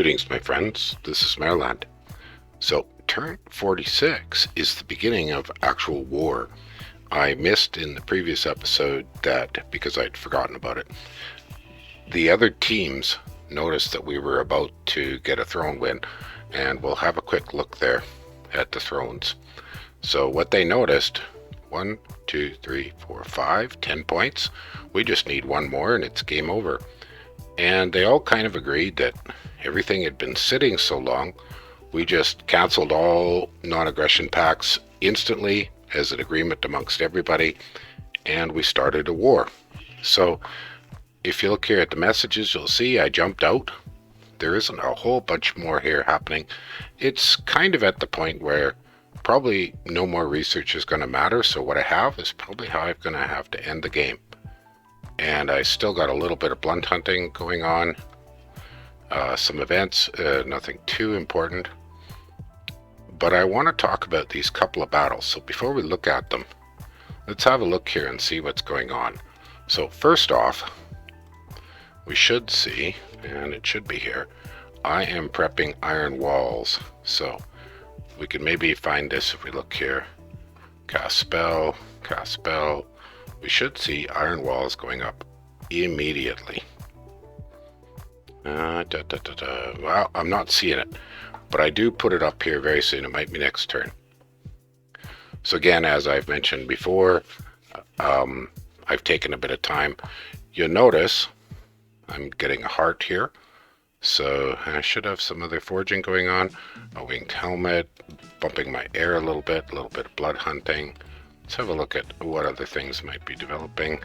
Greetings, my friends. This is Maerlande. So, turn 46 is the beginning of actual war. I missed in the previous episode that, because I'd forgotten about it, the other teams noticed that we were about to get a throne win, and we'll have a quick look there at the thrones. So what they noticed, 1, 2, 3, 4, 5, 10 points. We just need one more and it's game over. And they all kind of agreed that everything had been sitting so long, we just canceled all non-aggression pacts instantly as an agreement amongst everybody, and we started a war. So if you look here at the messages, you'll see I jumped out. There isn't a whole bunch more here happening. It's kind of at the point where probably no more research is going to matter, so what I have is probably how I'm going to have to end the game. And I still got a little bit of blunt hunting going on, some events, nothing too important. But I want to talk about these couple of battles. So before we look at them, let's have a look here and see what's going on. So first off, we should see, and it should be here, I am prepping iron walls. So we can maybe find this if we look here. Cast spell, cast spell. We should see iron walls going up immediately. Well, I'm not seeing it, but I do put it up here very soon. It might be next turn. So again, as I've mentioned before, I've taken a bit of time. You'll notice I'm getting a heart here. So I should have some other forging going on. A winged helmet, bumping my air a little bit of blood hunting. Let's have a look at what other things might be developing.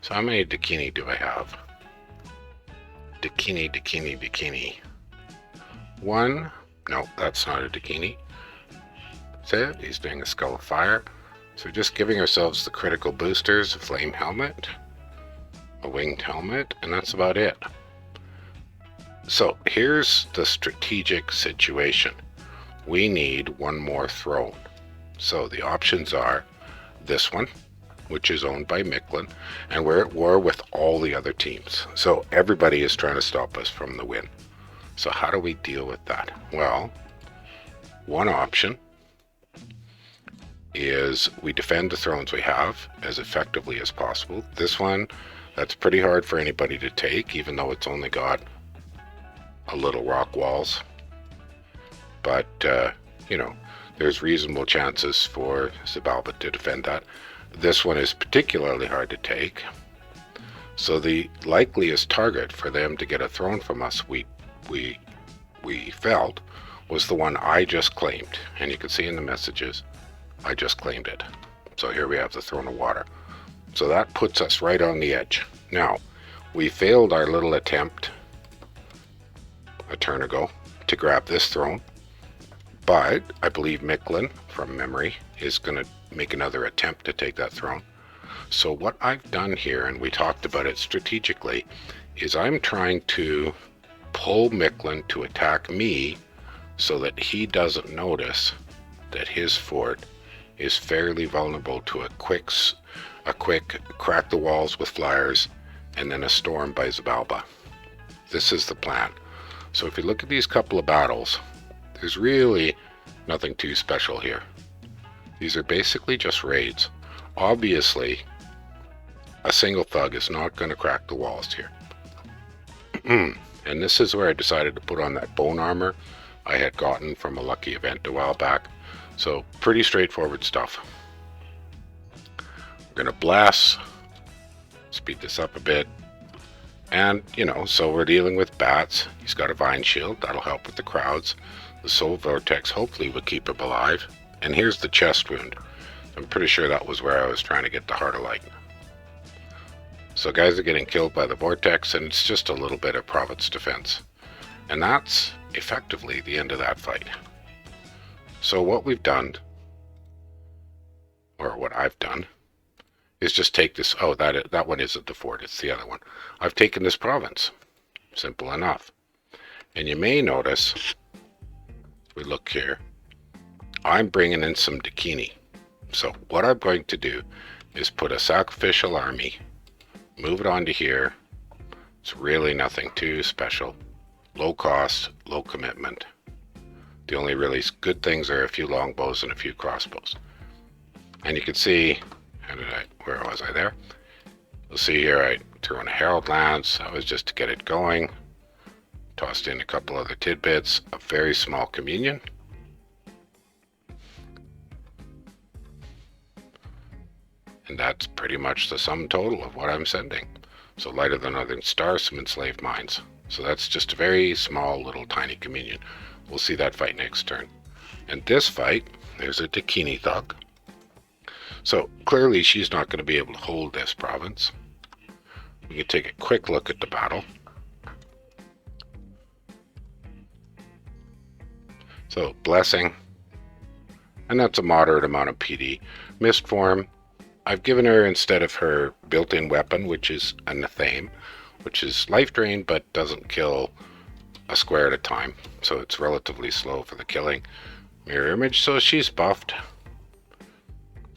So how many Dakini do I have? Dakini. One. No, that's not a Dakini. That's it. He's doing a Skull of Fire. So just giving ourselves the critical boosters, a flame helmet, a winged helmet, and that's about it. So here's the strategic situation. We need one more throne. So the options are this one, which is owned by Micklin, and we're at war with all the other teams. So everybody is trying to stop us from the win. So how do we deal with that? Well, one option is we defend the thrones we have as effectively as possible. This one, that's pretty hard for anybody to take, even though it's only got a little rock walls. But, you know, there's reasonable chances for Xibalba to defend that. This one is particularly hard to take. So the likeliest target for them to get a throne from us, we felt, was the one I just claimed. And you can see in the messages, I just claimed it. So here we have the Throne of Water. So that puts us right on the edge. Now, we failed our little attempt a turn ago to grab this throne. But I believe Micklin, from memory, is going to make another attempt to take that throne. So what I've done here, and we talked about it strategically, is I'm trying to pull Micklin to attack me so that he doesn't notice that his fort is fairly vulnerable to a quick crack the walls with flyers and then a storm by Xibalba. This is the plan. So if you look at these couple of battles, there's really nothing too special here. These are basically just raids. Obviously, a single thug is not going to crack the walls here. And this is where I decided to put on that bone armor I had gotten from a lucky event a while back. So pretty straightforward stuff. We're going to bless, speed this up a bit. And, you know, so we're dealing with bats. He's got a vine shield. That'll help with the crowds. The soul vortex hopefully will keep him alive. And here's the chest wound. I'm pretty sure that was where I was trying to get the Heart of Light. So guys are getting killed by the vortex, and it's just a little bit of Province defense. And that's effectively the end of that fight. So what we've done, or what I've done, is just take this. Oh, that one isn't the fort, it's the other one. I've taken this province. Simple enough. And you may notice, we look here, I'm bringing in some Dakini. So what I'm going to do is put a sacrificial army, move it onto here. It's really nothing too special. low cost, low commitment. The only really good things are a few longbows and a few crossbows. And you can see, where was I there? You'll see here I threw in a Herald Lance. That was just to get it going. Tossed in a couple other tidbits, a very small communion. And that's pretty much the sum total of what I'm sending. So Light of the Northern Star, some enslaved mines. So that's just a very small little tiny communion. We'll see that fight next turn. And this fight, there's a Dakini thug. So clearly she's not going to be able to hold this province. We can take a quick look at the battle. So Blessing, and that's a moderate amount of PD. Mist Form, I've given her, instead of her built-in weapon, which is a Nathame, which is life drain but doesn't kill a square at a time, so it's relatively slow for the killing. Mirror Image, so she's buffed,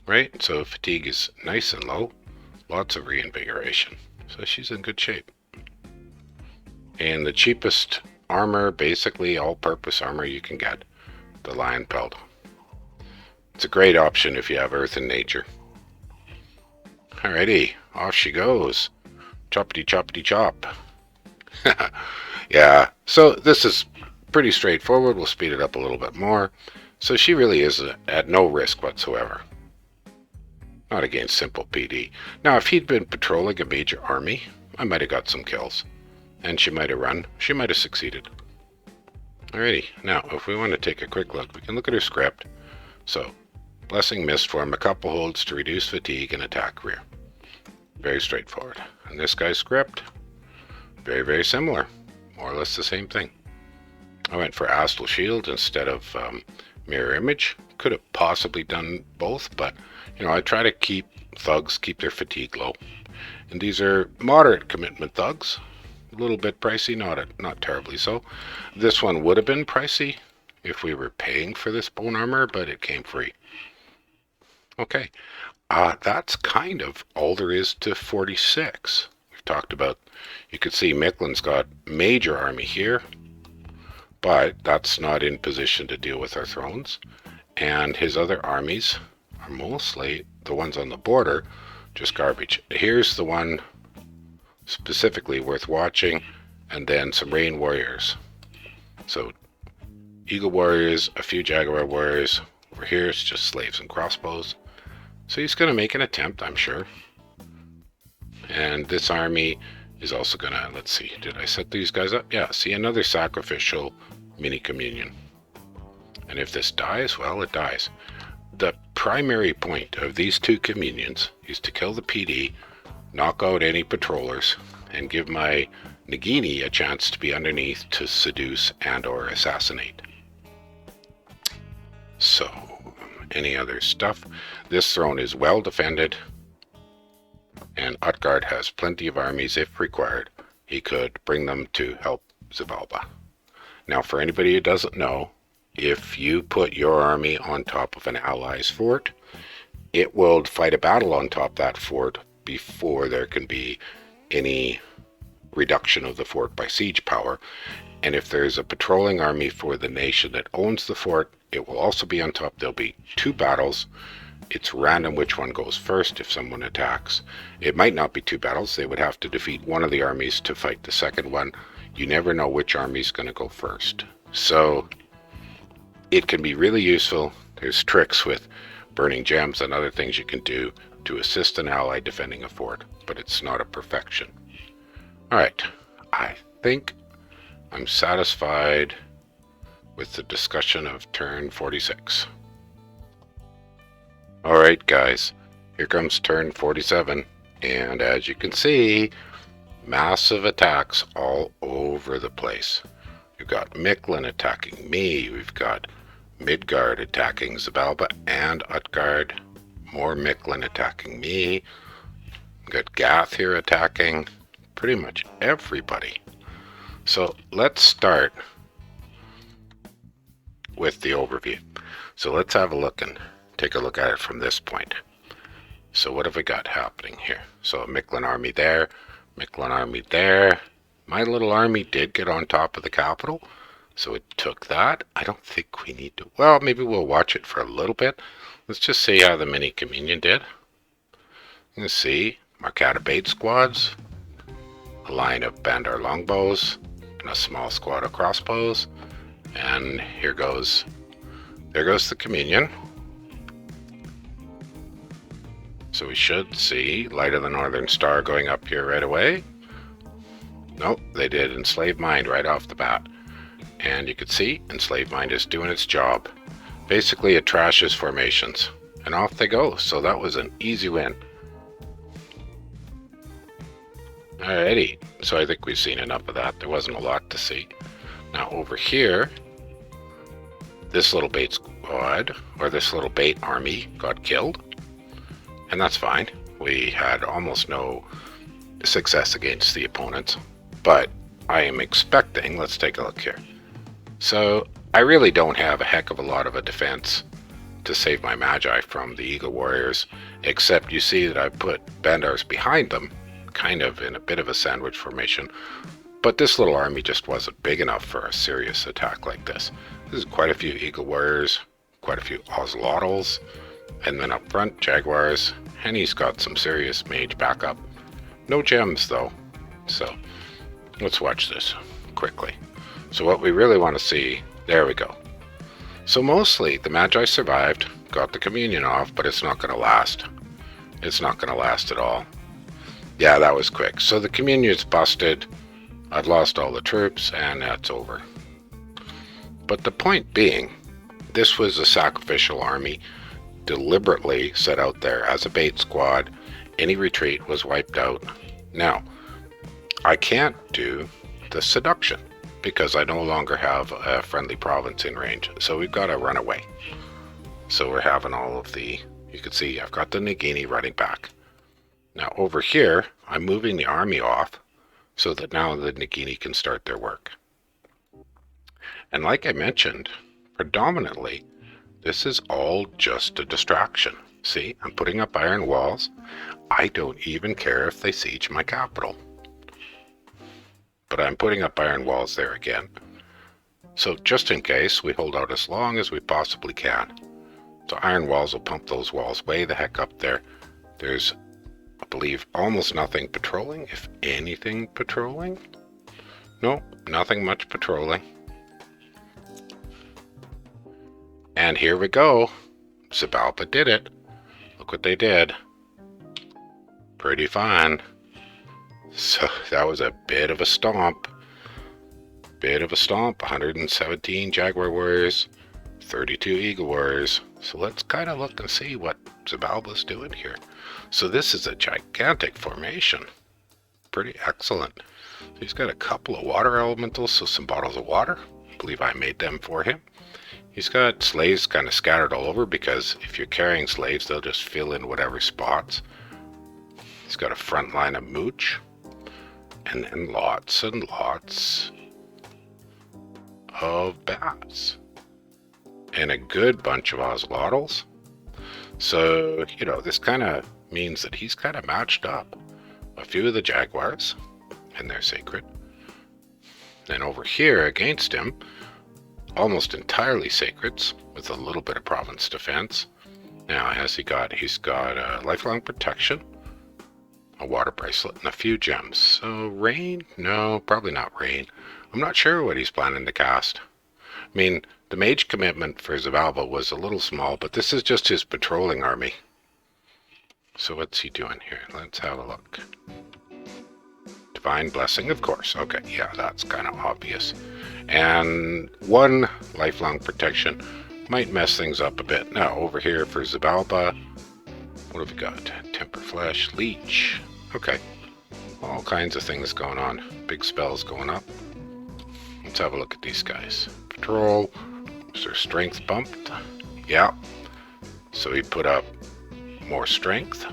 right? So fatigue is nice and low, lots of reinvigoration, so she's in good shape. And the cheapest armor, basically all-purpose armor you can get, the Lion Pelt. It's a great option if you have Earth and Nature. Alrighty, off she goes. Choppity choppity chop. Yeah, so this is pretty straightforward. We'll speed it up a little bit more. So she really is at no risk whatsoever. Not against simple PD. Now, if he'd been patrolling a major army, I might have got some kills. And she might have run. She might have succeeded. Alrighty, now if we want to take a quick look, we can look at her script. So, Blessing Mist Form, a couple holds to reduce fatigue and attack rear. Very straightforward. And this guy's script, very, very similar. More or less the same thing. I went for Astral Shield instead of Mirror Image. Could have possibly done both, but I try to keep thugs, keep their fatigue low. And these are moderate commitment thugs. A little bit pricey, not terribly so. This one would have been pricey if we were paying for this bone armor, but it came free. Okay, that's kind of all there is to 46. We've talked about, you can see Miquelin's got major army here, but that's not in position to deal with our thrones. And his other armies are mostly the ones on the border, just garbage. Here's the one specifically worth watching, and then some Rain Warriors. So Eagle Warriors, a few Jaguar Warriors. Over here it's just slaves and crossbows. So he's going to make an attempt, I'm sure. And this army is also going to, let's see, did I set these guys up? Yeah, see, another sacrificial mini communion. And if this dies, well, it dies. The primary point of these two communions is to kill the PD, knock out any patrollers, and give my Nagini a chance to be underneath to seduce and or assassinate. So, any other stuff? This throne is well defended, and Utgard has plenty of armies if required. He could bring them to help Xibalba. Now, for anybody who doesn't know, if you put your army on top of an ally's fort, it will fight a battle on top of that fort before there can be any reduction of the fort by siege power. And if there's a patrolling army for the nation that owns the fort, it will also be on top. There'll be two battles. It's random which one goes first if someone attacks. It might not be two battles. They would have to defeat one of the armies to fight the second one. You never know which army is going to go first. So it can be really useful. There's tricks with burning gems and other things you can do to assist an ally defending a fort, but it's not a perfection. Alright, I think I'm satisfied with the discussion of turn 46. Alright guys, here comes turn 47, and as you can see, massive attacks all over the place. We've got Miquelin attacking me, we've got Midgard attacking Xibalba and Utgard, more Miquelin attacking me, we've got Gath here attacking pretty much everybody. So let's start with the overview. So let's have a look and take a look at it from this point. So what have we got happening here? So a Miquelin army there, Miquelin army there, My little army did get on top of the capital, so it took that. I don't think we need to... Well, maybe we'll watch it for a little bit. Let's just see how the mini communion did. You can see Marcata bait squads, a line of Bandar longbows, and a small squad of crossbows. And here goes... There goes the communion. So we should see Light of the Northern Star going up here right away. Nope, they did Enslave Mind right off the bat. And you can see Enslave Mind is doing its job. Basically it trashes formations. And off they go. So that was an easy win. Alrighty, so I think we've seen enough of that. There wasn't a lot to see. Now over here, this little bait squad, or this little bait army, got killed. And that's fine. We had almost no success against the opponents. But I am expecting, let's take a look here. So I really don't have a heck of a lot of a defense to save my Magi from the Eagle Warriors, except you see that I put Bandars behind them, kind of in a bit of a sandwich formation. But this little army just wasn't big enough for a serious attack like this. There's quite a few Eagle Warriors, quite a few Ocelotls, and then up front, Jaguars, and he's got some serious mage backup. No gems though, so let's watch this quickly. So what we really want to see, there we go. So mostly the Magi survived, got the communion off, but it's not going to last. It's not going to last at all. Yeah, that was quick. So the communion's busted. I've lost all the troops, and that's over. But the point being, this was a sacrificial army deliberately set out there as a bait squad. Any retreat was wiped out. Now, I can't do the seduction because I no longer have a friendly province in range. So we've got to run away. So we're having all of the... You can see I've got the Nagini running back. Now over here, I'm moving the army off so that now the Nagini can start their work. And like I mentioned, predominantly, this is all just a distraction. See, I'm putting up iron walls. I don't even care if they siege my capital. But I'm putting up iron walls there again. So just in case, we hold out as long as we possibly can. So iron walls will pump those walls way the heck up there. There's, I believe, almost nothing patrolling, if anything patrolling. No, nothing much patrolling. And here we go. Xibalba did it. Look what they did. Pretty fine. So that was a bit of a stomp. Bit of a stomp. 117 Jaguar Warriors, 32 Eagle Warriors. So let's kind of look and see what Xibalba's doing here. So this is a gigantic formation. Pretty excellent. So he's got a couple of water elementals, so some bottles of water. I believe I made them for him. He's got slaves kind of scattered all over because if you're carrying slaves, they'll just fill in whatever spots. He's got a front line of mooch. And then lots and lots of bats. And a good bunch of Ocelotls. So, you know, this kind of means that he's kind of matched up. A few of the Jaguars, and they're sacred. Then over here against him, almost entirely sacreds, with a little bit of province defense. Now, has he got? He's got a lifelong protection, a water bracelet, and a few gems. So rain? No, probably not rain. I'm not sure what he's planning to cast. I mean, the mage commitment for Xibalba was a little small, but this is just his patrolling army. So what's he doing here? Let's have a look. Divine Blessing, of course. Okay, yeah, that's kind of obvious. And one lifelong protection might mess things up a bit. Now, over here for Xibalba, what have we got? Temper Flesh, Leech. Okay, all kinds of things going on. Big spells going up. Let's have a look at these guys. Patrol. Is their strength bumped? Yeah. So he put up more strength.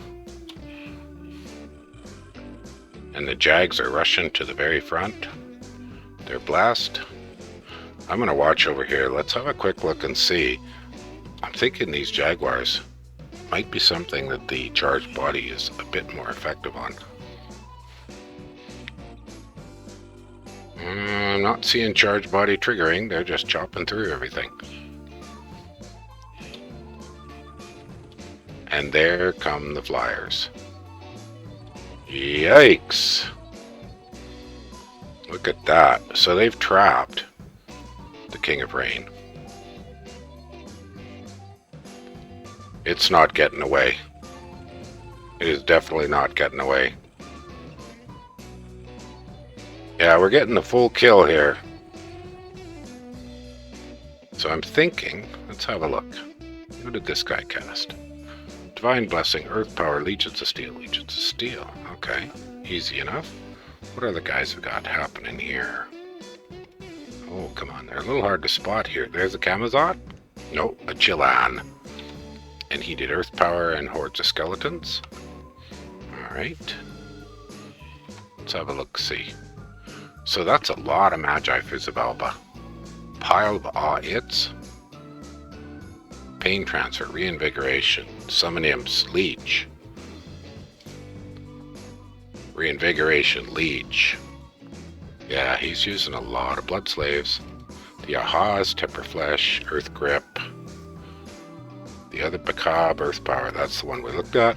And the Jags are rushing to the very front. They're blast. I'm going to watch over here. Let's have a quick look and see. I'm thinking these Jaguars might be something that the charged body is a bit more effective on. I'm not seeing charge body triggering. They're just chopping through everything. And there come the flyers. Yikes! Look at that. So they've trapped the King of Rain. It's not getting away. It is definitely not getting away. Yeah, we're getting the full kill here. So I'm thinking, let's have a look. What did this guy cast? Divine Blessing, Earth Power, Legions of Steel. Legions of Steel. Okay, easy enough. What other guys have got happening here? Oh, come on. They're a little hard to spot here. There's a Camazot. Nope, a Chilan. And he did Earth Power and Hordes of Skeletons. Alright. Let's have a look-see. So that's a lot of Magi for Xibalba. Pile of Aw-Its. Pain Transfer, Reinvigoration, Summon Imps, Leech. Reinvigoration, Leech. Yeah, he's using a lot of Blood Slaves. The Ahas, Temper Flesh, Earth Grip. The other Bacab, Earth Power, that's the one we looked at.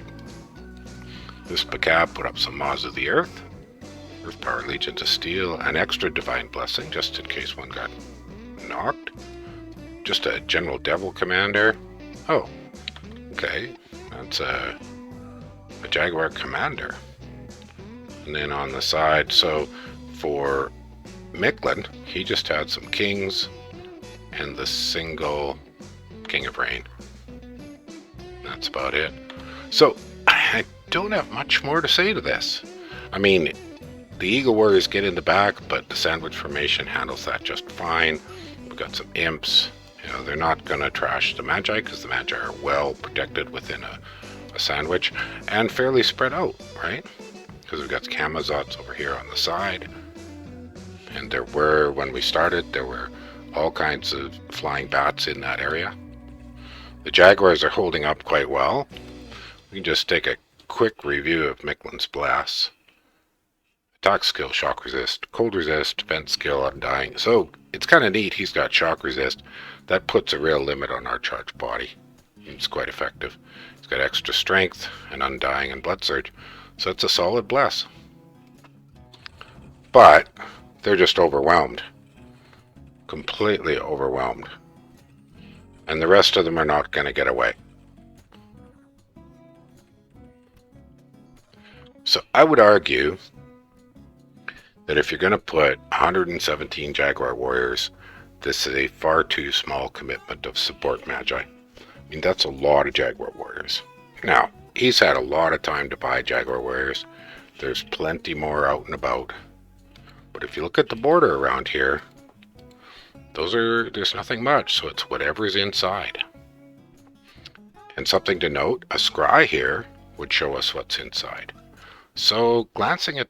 This Bacab put up some Maws of the Earth. Earth Power, Legions of Steel, an extra Divine Blessing, just in case one got knocked. Just a General Devil Commander. Oh, okay. That's a Jaguar Commander. And then on the side, so for Maerlande, he just had some Kings and the single King of Rain. That's about it. So, I don't have much more to say to this. I mean, the Eagle Warriors get in the back, but the Sandwich Formation handles that just fine. We've got some Imps. You know, they're not going to trash the Magi because the Magi are well protected within a sandwich and fairly spread out, right? Because we've got Camazots over here on the side. And there were, when we started, there were all kinds of flying bats in that area. The Jaguars are holding up quite well. We can just take a quick review of Maerlande's Blast. Attack skill, shock resist, cold resist, defense skill, undying. So it's kind of neat. He's got shock resist. That puts a real limit on our charged body. It's quite effective. He's got extra strength and undying and blood surge. So it's a solid bless. But they're just overwhelmed. Completely overwhelmed. And the rest of them are not going to get away. So I would argue that if you're going to put 117 Jaguar Warriors, this is a far too small commitment of support Magi. I mean, that's a lot of Jaguar Warriors. Now, he's had a lot of time to buy Jaguar Warriors. There's plenty more out and about. But if you look at the border around here, there's nothing much, so it's whatever's inside. And something to note, a scry here would show us what's inside. So, glancing at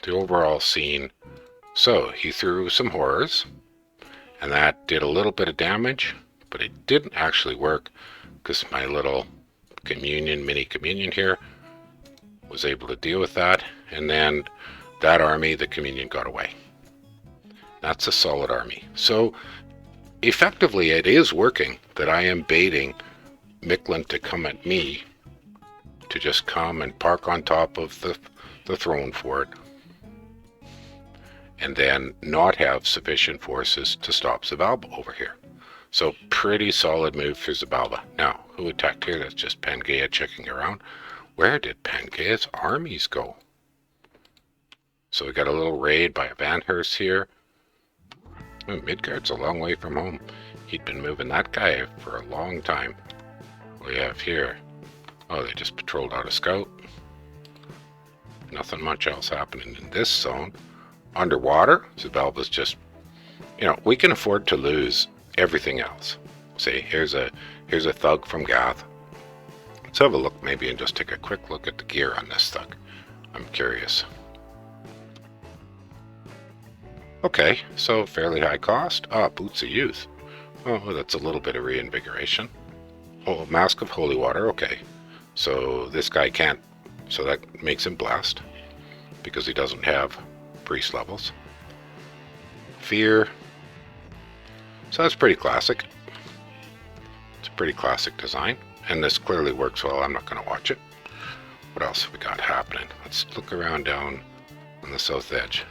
the overall scene, so he threw some horrors, and that did a little bit of damage, but it didn't actually work because my little mini communion here was able to deal with that, and then that army, the communion, got away. That's a solid army. So effectively it is working that I am baiting Maerlande to come at me, to just come and park on top of the throne fort, and then not have sufficient forces to stop Xibalba over here. So pretty solid move for Xibalba. Now, who attacked here? That's just Pangaea checking around. Where did Pangaea's armies go? So we got a little raid by a Vanhurst here. Oh, Midgard's a long way from home. He'd been moving that guy for a long time. What do we have here? Oh, they just patrolled out a scout. Nothing much else happening in this zone. Underwater, Xibalba's just, you know, we can afford to lose everything else. See, here's a thug from Gath. Let's have a look maybe and just take a quick look at the gear on this thug. I'm curious. Okay, so fairly high cost. Ah, Boots of Youth. Oh, that's a little bit of reinvigoration. Oh, Mask of Holy Water, okay. So this guy can't, so that makes him blast, because he doesn't have priest levels. Fear. So that's pretty classic. It's a pretty classic design. And this clearly works well. I'm not going to watch it. What else have we got happening? Let's look around down on the south edge.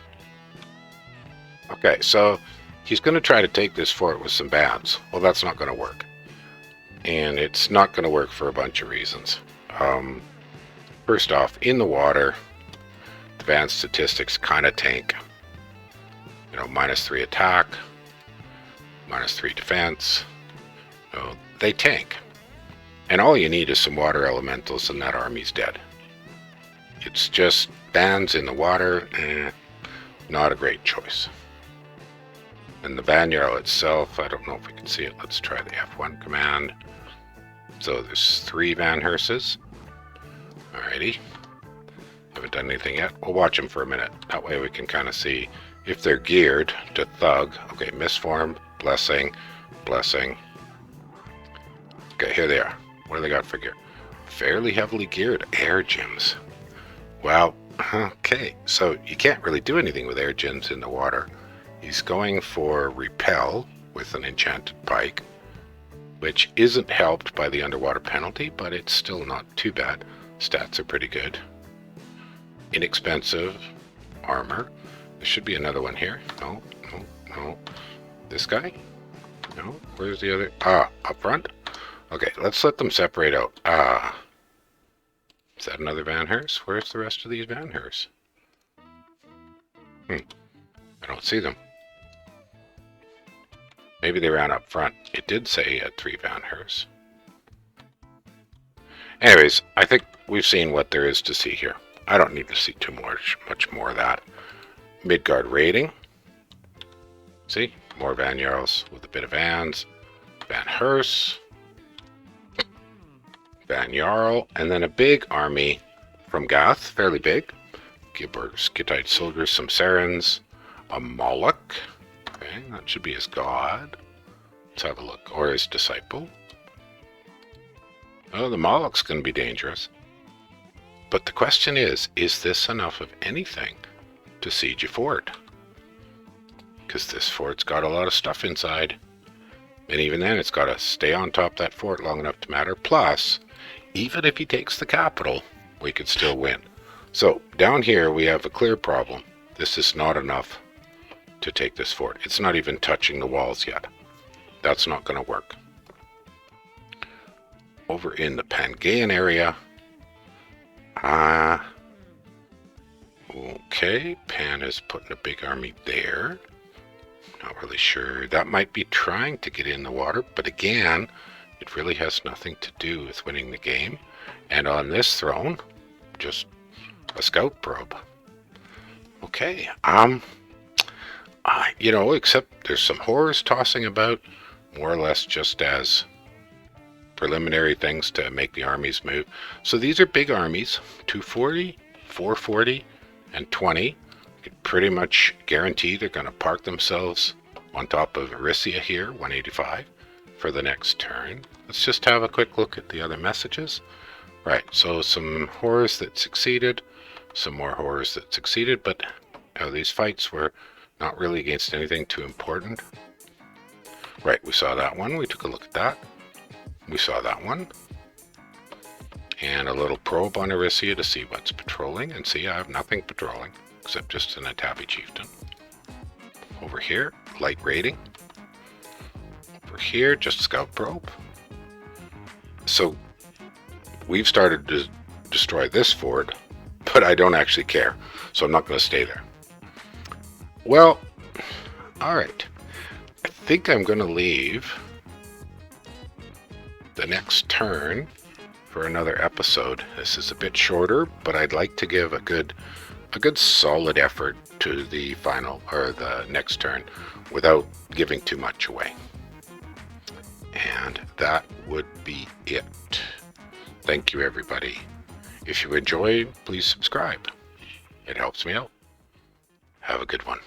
Okay, so he's going to try to take this fort with some bands. Well, that's not going to work. And it's not going to work for a bunch of reasons. First off, in the water, the band statistics kind of tank. You know, -3 attack, -3 defense. You know, they tank. And all you need is some water elementals and that army's dead. It's just bands in the water, not a great choice. And the Banyarl itself, I don't know if we can see it. Let's try the F1 command. So there's 3 Van Herses. Alrighty. Haven't done anything yet. We'll watch them for a minute. That way we can kind of see if they're geared to thug. Okay, misformed, blessing, blessing. Okay, here they are. What do they got for gear? Fairly heavily geared air gyms. Well, okay, so you can't really do anything with air gyms in the water. He's going for repel with an enchanted pike, which isn't helped by the underwater penalty, but it's still not too bad. Stats are pretty good. Inexpensive armor. There should be another one here. No, no, no. This guy? No, where's the other? Ah, up front? Okay, let's let them separate out. Ah. Is that another Van Herse? Where's the rest of these Van Herse? I don't see them. Maybe they ran up front. It did say he had 3 Van Herse. Anyways, I think we've seen what there is to see here. I don't need to see too much more of that. Midgard raiding. See? More Van Jarls with a bit of Vans. Van Herse. Van Jarl. And then a big army from Gath. Fairly big. Gilbert's Gittite soldiers, some Sarens. A Moloch. Okay, that should be his god. Let's have a look. Or his disciple. Oh, the Moloch's going to be dangerous. But the question is this enough of anything to siege a fort? Because this fort's got a lot of stuff inside. And even then, it's got to stay on top of that fort long enough to matter. Plus, even if he takes the capital, we could still win. So, down here, we have a clear problem. This is not enough to take this fort. It's not even touching the walls yet. That's not going to work. Over in the Pangaean area, okay, Pan is putting a big army there. Not really sure. That might be trying to get in the water, but again, it really has nothing to do with winning the game. And on this throne, just a scout probe. Okay, you know, except there's some horrors tossing about, more or less just as preliminary things to make the armies move. So these are big armies, 240, 440, and 20. You can pretty much guarantee they're going to park themselves on top of Erysia here, 185, for the next turn. Let's just have a quick look at the other messages. Right, so some horrors that succeeded, some more horrors that succeeded, but these fights were not really against anything too important. Right, we saw that one. We took a look at that. We saw that one. And a little probe on Erysia to see what's patrolling. And see, I have nothing patrolling, except just an Atabi chieftain. Over here, light raiding. Over here, just scout probe. So, we've started to destroy this fort, but I don't actually care. So I'm not going to stay there. Well, alright. I think I'm going to leave the next turn for another episode. This is a bit shorter, but I'd like to give a good solid effort to the final or the next turn without giving too much away. And that would be it. Thank you, everybody. If you enjoy, please subscribe. It helps me out. Have a good one.